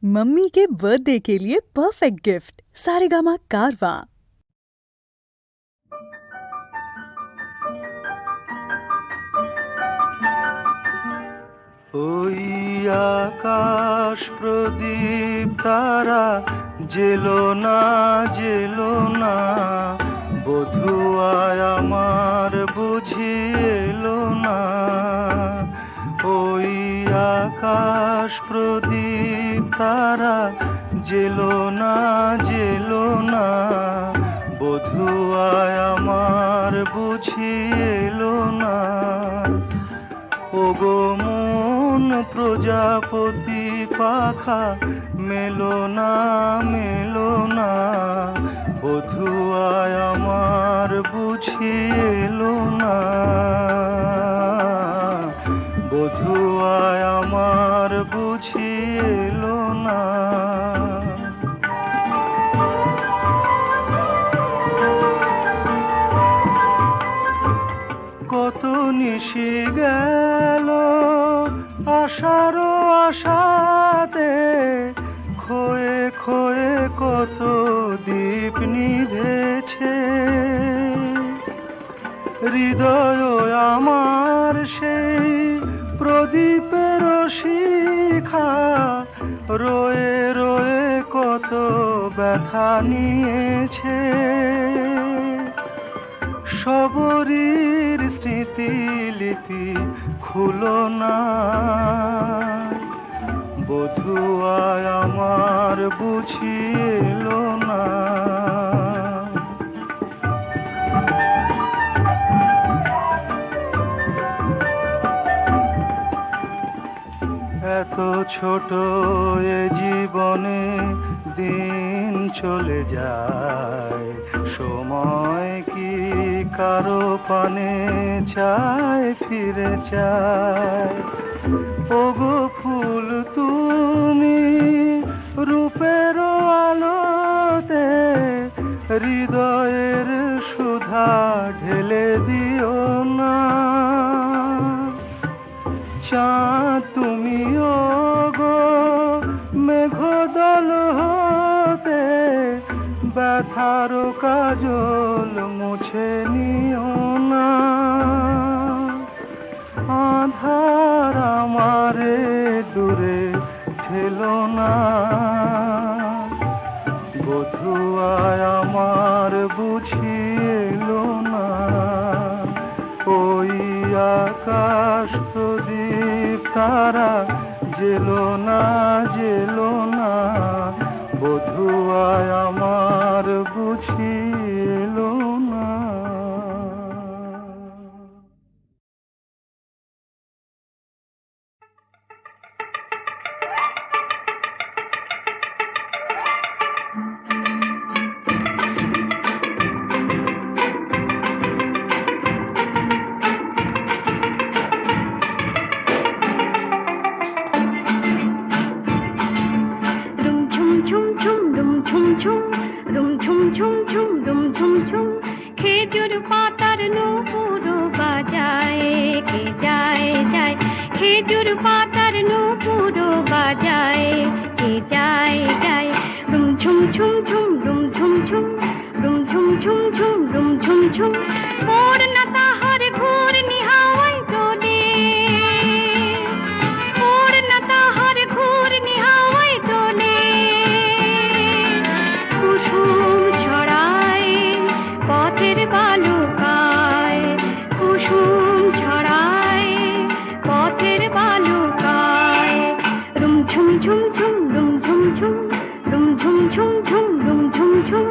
Mummy के birthday के लिए परफेक्ट गिफ्ट सारेगामा कारवां। ওই আকাশ প্রদীপ তারা জেলো না বধূ আয় আমার বুঝি এলো না। ওই আকাশ প্রদীপ তারা জেলো না বধূ আয় আমার বুঝি এলো না। ওগো মন প্রজাপতি পাখা মেলো না বধূ আয় আমার বুঝি এলো না। বধূ আয় আমার বুঝি এলো না। কত নিশি গেল আশারো আশাতে খোয়ে খোয়ে কত দীপ নিভেছে। হৃদয় আমার সেই প্রদীপের শিখা রয়ে রয়ে কত ব্যথা নিয়েছে। সবরীর স্মৃতিলিপি খুলো না বধূ আয় আমার বুঝি এলো না। এত ছোট এ জীবনে দিন চলে যায়, সময় কি কারো পানে চায় ফিরে চায়। ওগো ফুল তুমি রূপের আলোতে হৃদয়ের সুধা ঢেলে দিও না। চাঁদ তুমি ওগো মেঘদল হতে ব্যথার কাজল মুছে নিও না। আধার আমারে দূরে ঠেলো না বধূ আয় আমার বুঝি এলো না। ওই আকাশ প্রদীপ তারা জেলো না বধূ আয় আমার বুঝি এলো না। খেজুর পাতার নূপুর বাজায় কে যায় যায়, খেজুর পাতার নূপুর বাজায় কে যায় যায়। রুম ঝুম ঝুম ঝুম রুম ঝুম ঝুম রুম ঝুম ঝুম ঝুম রুম ঝুম ঝুম। ওর না তাহার ঘূর্ণি হাওয়ায় দোলে, ওর না তাহার ঘূর্ণি হাওয়ায় দোলে। কুসুম ছড়ায় পথের বালুকায়, কুসুম ছড়ায় পথের বালুকায়। রুম ঝুম ঝুম ঝুম রুম ঝুম ঝুম রুম ঝুম ঝুম ঝুম রুম ঝুম ঝুম।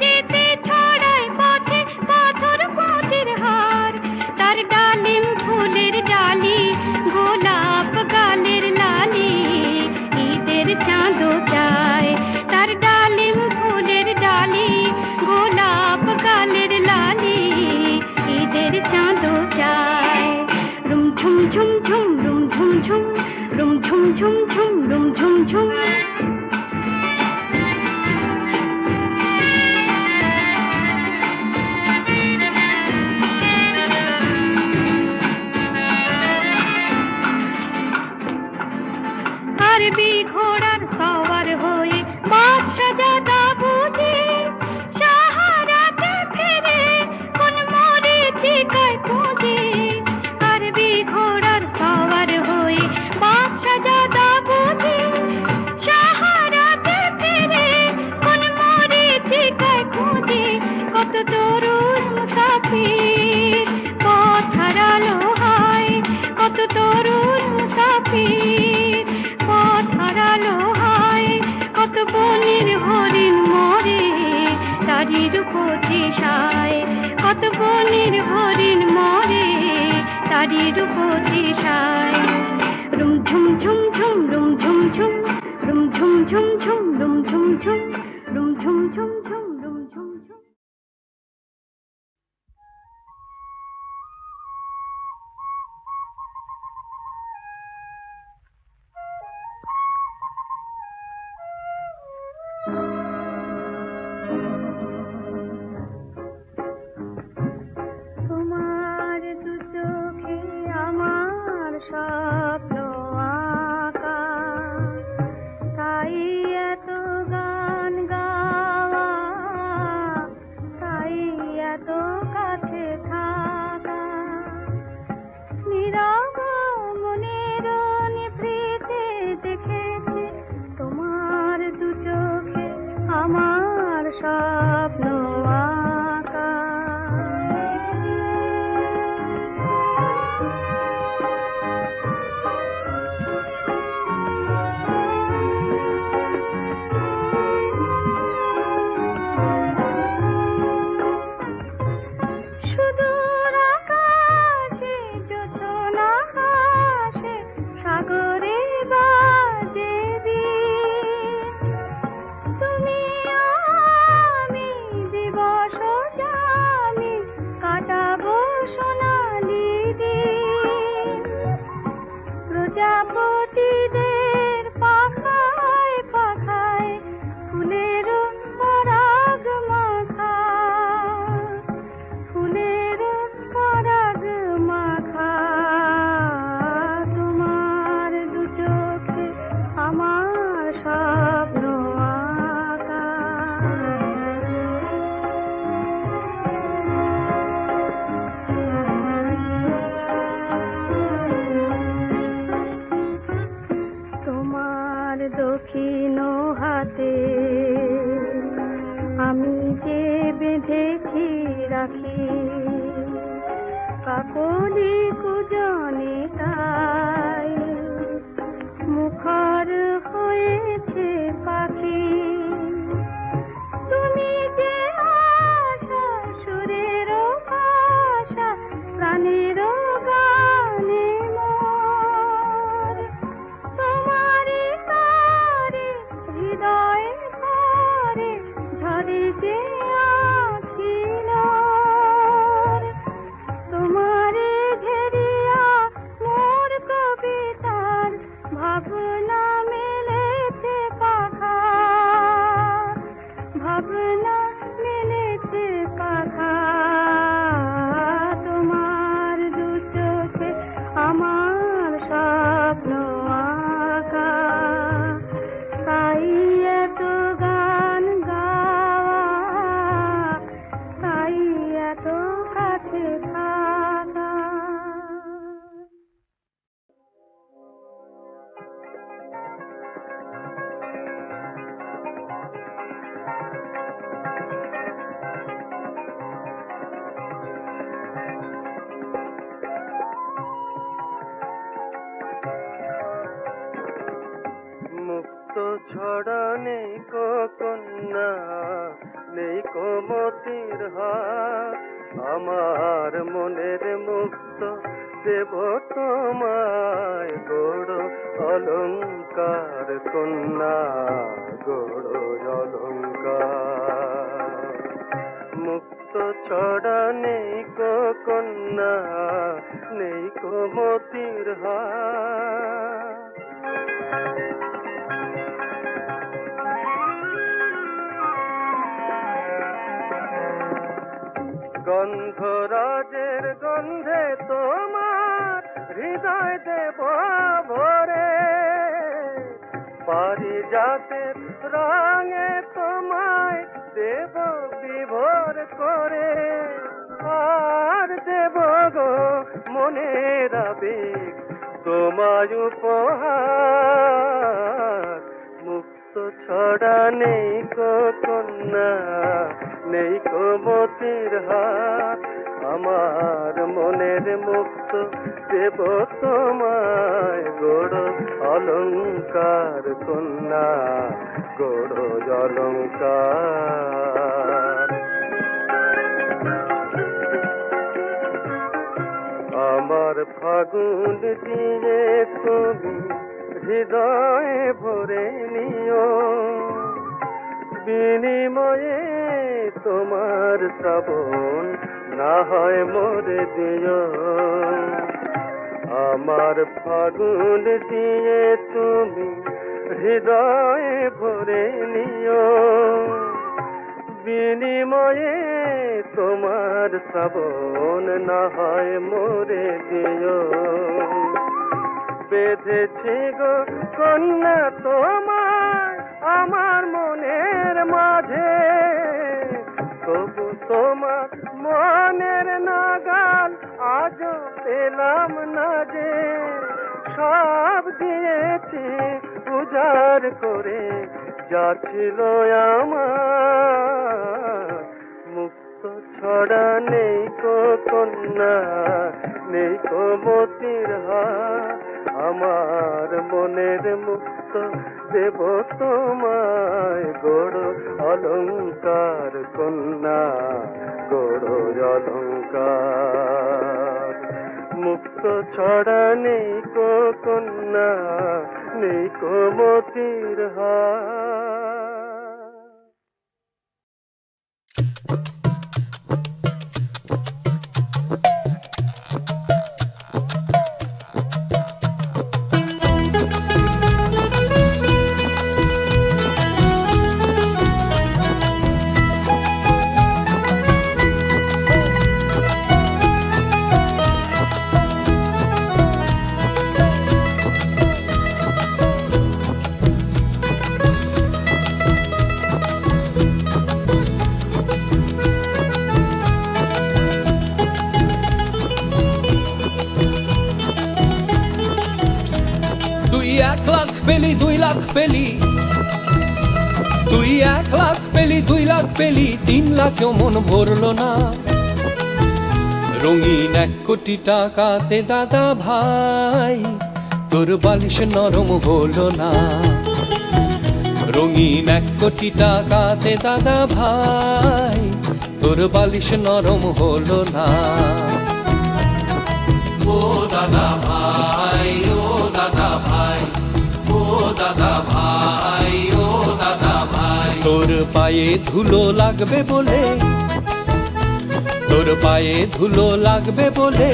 যেতে রূপতিশায়, কত বনের হরিণ মরে তারি রূপতিশায়। রুম ঝুম ঝুম ঝুম রুম ঝুম ঝুম, রুম ঝুম ঝুম ঝুম রুম ঝুম ঝুম, রুম ঝুম ঝুম ঝুম রুম ঝুম ঝুম। তোমার দু চোখে আমার স্বপ্ন আঁকা, তাই এত গান গাওয়া, তাই এত কাছে থাকা। নীরব মনের নিভৃতে দেখেছি তোমার দু চোখে আমার স্বপ্ন আঁকা। সুদূর আকাশে জোছনা হাসে, সাগরে বাজে বীণ। তুমি আমি দিবস জানি কাটাবো সোনালি দিন। প্রজাপতিদের পাখায় পাখায় ফুলের পরাগ মাখা, ফুলের পরাগ মাখা। তোমার দু চোখে আমার স্বপ্ন আঁকা। তোমার দক্ষিণ হাতে আমি যে বেঁধেছি রাখি, কাকলি কুজনে তাই মুখর হয়েছে পাখি। তুমি যে আশা সুরের ভাষা, প্রাণের গানে মোর। তোমারই তারে হৃদয় ভরে ঝরে যে আখিল। তোমারে ঘেরিয়া মোর কবিতার ভাবনা মেলেছে পাখা, ভাবনা মেলেছে পাখা। তোমার দু চোখে আমার স্বপ্ন আঁকা, তাই এত গান গাওয়া, তাই এত কাছে থাকা। মুক্ত ছড়া নেই কো কন্যা, নেই কো মতির হার। আমার মনের মুক্ত দেব তোমায় গৌড় অলঙ্কার কন্যা, গৌড় অলঙ্কার। মুক্ত ছড়া নেই কো কন্যা, নেই কো মতির হার। গন্ধরাজের গন্ধে তোমার হৃদয় দেব ভরে, পারিজাতের রঙে তোমায় দেব বিভোর করে। আর দেব গো মনের আবেগ তোমায় উপহার। মুক্ত ছড়া নেই কো কন্যা, নেই কো মতির হার। আমার মনের মুক্ত দেব তোমায় গৌড় অলঙ্কার কন্যা, গৌড় অলঙ্কার। ফাগুন দিয়ে তুমি হৃদয়ে ভরে নিও, বিনিময়ে তোমার শ্রাবণ না হয় মোরে দিও। আমার ফাগুন দিয়ে তুমি হৃদয়ে ভরে নিও, বিনিময়ে তোমার শ্রাবণ না হয় মোরে দিও। বেঁধেছি গো কন্যা তোমার আমার মনের মাঝে, তবু তোমার মনের নাগাল আজও পেলাম না যে। সব দিয়েছি উজাড় করে, যা ছিল আমার মুক্ত ছড়া নেই কো কন্যা, নেই কো মতির হার। আমার মনের মুক্ত দেব তোমায় গড় অলংকার কন্যা, গড় অলংকার। মুক্ত ছড়া নেই কো কন্যা, নেই কো মতির হার। পেলি 2 লাখ পেলি, তুই 1 লাখ পেলি 2 লাখ পেলি, 3 লাখেও মন ভরলো না। রঙিন 1 কোটি টাকাতে দাদা ভাই তোর বালিশ নরম হলো না। রঙিন 1 কোটি টাকাতে দাদা ভাই তোর বালিশ নরম হলো না। ও দাদা ভাই, ও দাদা ভাই, ও দাদা ভাই, ও দাদা ভাই, তোর পায়ে ধুলো লাগবে বলে, তোর পায়ে ধুলো লাগবে বলে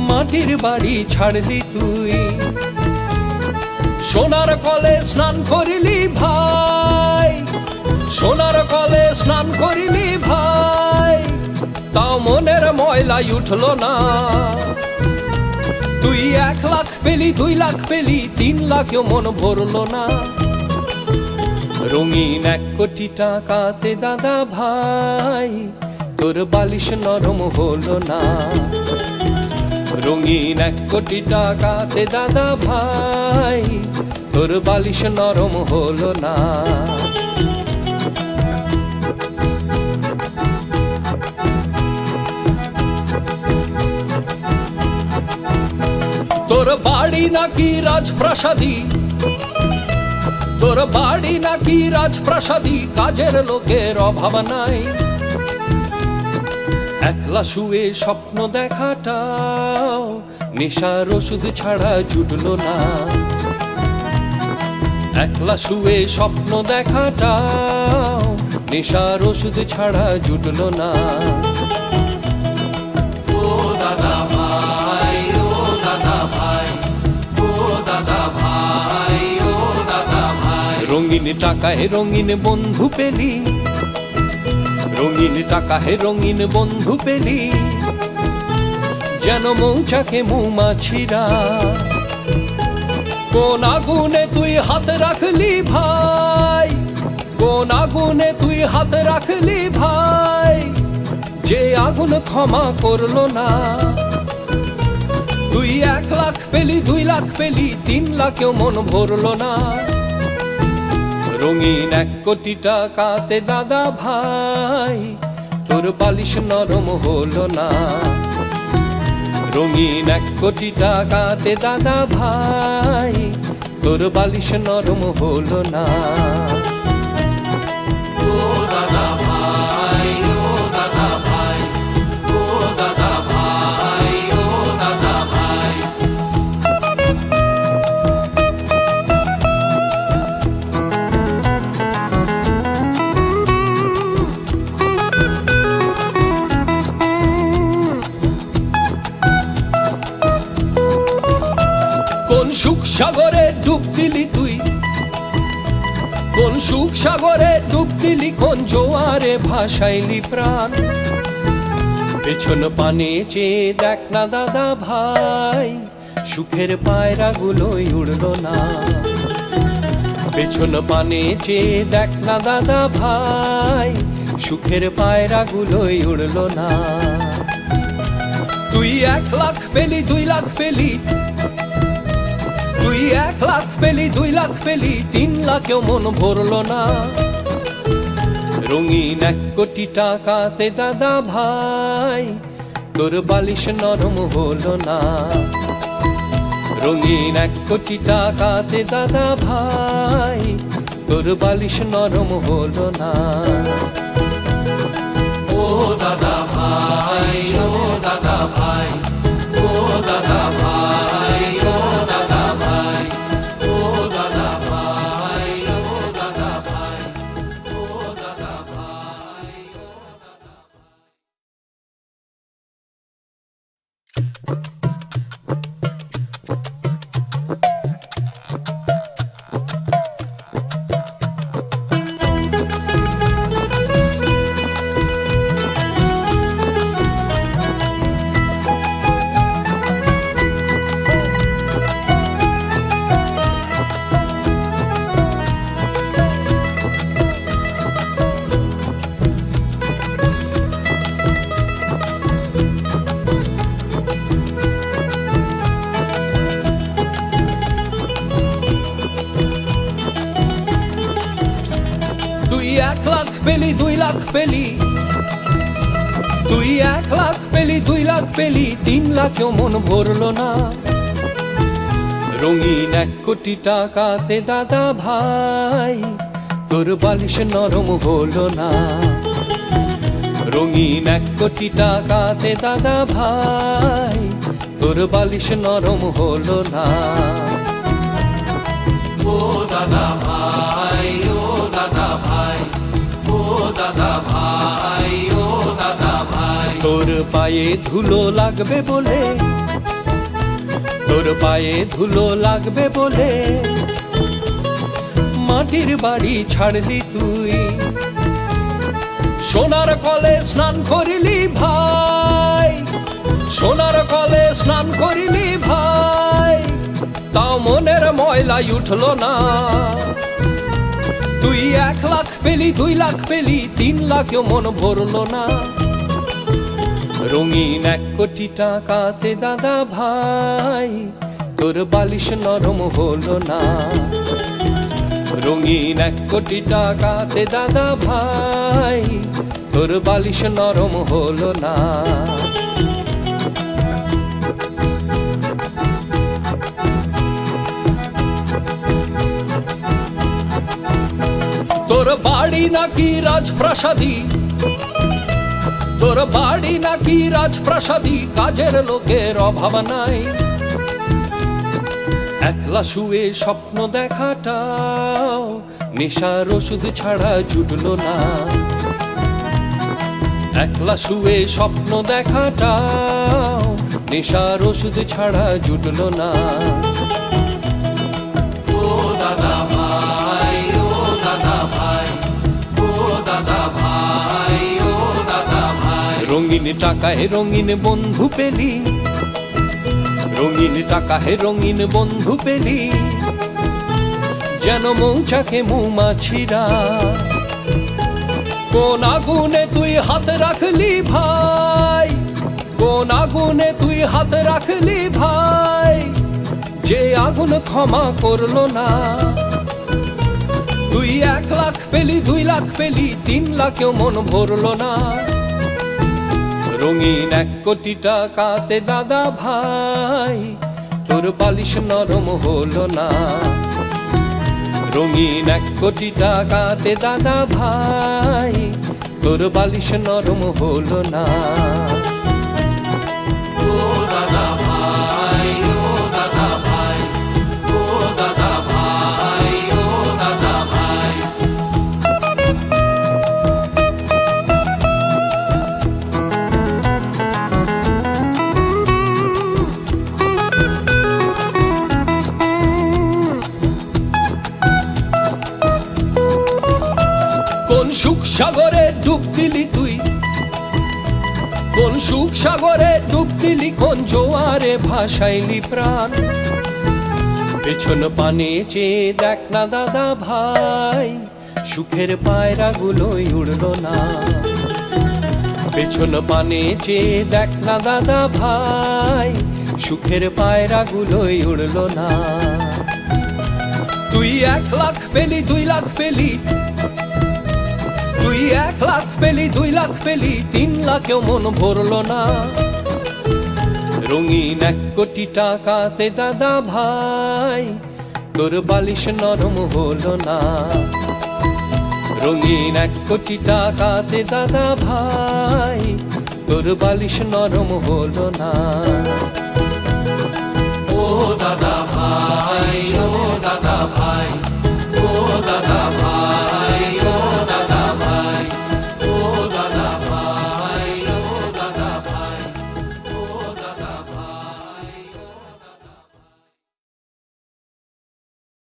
মাটির বাড়ি ছাড়লি তুই। সোনার কলে স্নান করিলি ভাই, সোনার কলে স্নান করিলি ভাই, তাও মনের ময়লাই উঠলো না। তুই 1 লাখ পেলি 2 লাখ পেলি, 3 লাখেও মন ভরলো না। রঙিন 1 কোটি টাকাতে দাদা ভাই তোর বালিশ নরম হলো না। রঙিন 1 কোটি টাকাতে দাদা ভাই তোর বালিশ নরম হলো না। তোর বাড়ি নাকি রাজপ্রাসাদী, তোর বাড়ি নাকি রাজপ্রাসাদী, কাজের লোকের অভাব নাই। একলা শুয়ে স্বপ্ন দেখাটাও নেশার ওষুধ ছাড়া জুটলো না। একলা শুয়ে স্বপ্ন দেখাটাও নেশার ওষুধ ছাড়া জুটলো না। ও দাদা ভাই, ও দাদা ভাই, ও দাদা ভাই, ও দাদা ভাই, রঙিন টাকায় রঙিন বন্ধু পেলি, রঙিন টাকায় রঙিন বন্ধু পেলি, যেন মৌচাকে মৌমাছিরা। কোন আগুনে তুই হাত রাখলি ভাই, কোন আগুনে তুই হাত রাখলি ভাই, যে আগুন ক্ষমা করলো না। তুই 1 লাখ পেলি 2 লাখ পেলি, 3 লাখেও মন ভরলো না। রঙিন 1 কোটি টাকাতে দাদা ভাই তোর বালিশ নরম হলো না। রঙিন 1 কোটি টাকাতে দাদা ভাই তোর বালিশ নরম হলো না। ও দাদা ভাই, ও দাদা ভাই, ও দাদা ভাই, ও সাগরে ডুব দিলি তুই, কোন সুখ সাগরে ডুব দিলি, কোন জোয়ারে ভাসাইলি প্রাণ। পেছন পানে চেয়ে দেখ না দাদা ভাই, সুখের পায়রাগুলোই উড়লো না। পেছন পানে চেয়ে দেখ না দাদা ভাই, সুখের পায়রাগুলোই উড়লো না। তুই 1 লাখ পেলি 2 লাখ পেলি, তুই 1 লাখ পেলি 2 লাখ পেলি, 3 লাখেও মন ভরলো না। রঙিন 1 কোটি টাকাতে দাদা ভাই, তোর বালিশ নরম হলো না। রঙিন 1 কোটি টাকাতে দাদা ভাই, তোর বালিশ নরম হলো না। ও দাদা ভাই, ও দাদা ভাই, ও দাদা ভাই, ও দাদা ভাই, ও দাদা ভাই, ও দাদা ভাই, ও দাদা ভাই, ও দাদা তুই 1 লাখ পেলি 2 লাখ পেলি, তুই 1 লাখ পেলি 2 লাখ পেলি, 3 লাখেও মন ভরলো না। রঙিন 1 কোটি টাকাতে দাদা ভাই, তোর বালিশ নরম হলো না। রঙিন 1 কোটি টাকাতে দাদা ভাই, তোর বালিশ নরম হলো না। ও দাদা ভাই, ও দাদা ভাই, ও দাদা ভাই, ও দাদা ভাই, তোর পায়ে ধুলো লাগবে বলে, তোর পায়ে ধুলো লাগবে বলে, মাটির বাড়ি ছাড়লি তুই। সোনার কলে স্নান করিলি ভাই, সোনার কলে স্নান করিলি ভাই, তাও মনের ময়লাই উঠলো না। তুই 1 লাখ পেলি 2 লাখ পেলি, 3 লাখেও মন ভরলো না। রঙিন 1 কোটি টাকাতে দাদা ভাই, তোর বালিশ নরম হলো না। রঙিন 1 কোটি টাকাতে দাদা ভাই, তোর বালিশ নরম হলো না। তোর বাড়ি নাকি রাজপ্রাসাদী, তোর বাড়ি নাকি রাজপ্রাসাদী, কাজের লোকের অভাব নাই। একলা শুয়ে স্বপ্ন দেখাটাও নেশার ওষুধ ছাড়া জুটলো না। একলা শুয়ে স্বপ্ন দেখাটাও নেশার ওষুধ ছাড়া জুটলো না। ও দাদা ভাই, ও দাদা ভাই, ও দাদা ভাই, ও দাদা ভাই, রঙিন টাকায় রঙিন বন্ধু পেলি, রঙিন টাকায় রঙিন বন্ধু পেলি, যেন মৌচাকে মৌমাছিরা। কোন আগুনে তুই হাত রাখলি ভাই, কোন আগুনে তুই হাত রাখলি ভাই, যে আগুন ক্ষমা করলো না। তুই 1 লাখ পেলি 2 লাখ পেলি, 3 লাখেও মন ভরলো না। রঙিন 1 কোটি টাকাতে দাদা ভাই, তোর বালিশ নরম হলো না। রঙিন 1 কোটি টাকাতে দাদা ভাই, তোর বালিশ নরম হলো না। ও দাদা ভাই, ও দাদা ভাই, ও দাদা ভাই, ও দাদা ভাই, সুখ সাগরে ডুব দিলি তুই, কোন সুখ সাগরে ডুব দিলি, কোন জোয়ারে ভাসাইলি প্রাণ। পেছন পানে চেয়ে দেখ না দাদা ভাই, সুখের পায়রা গুলোই উড়লো না। পেছন পানে চেয়ে দেখ না দাদা ভাই, সুখের পায়রা গুলোই উড়লো না। তুই 1 লাখ পেলি 2 লাখ পেলি, তুই 1 লাখ পেলি 2 লাখ পেলি, 3 লাখেও মন ভরলো না। রঙিন 1 কোটি টাকাতে দাদা ভাই, তোর বালিশ নরম হলো না। রঙিন 1 কোটি টাকাতে দাদা ভাই, তোর বালিশ নরম হলো না। ও দাদা ভাই, ও দাদা ভাই,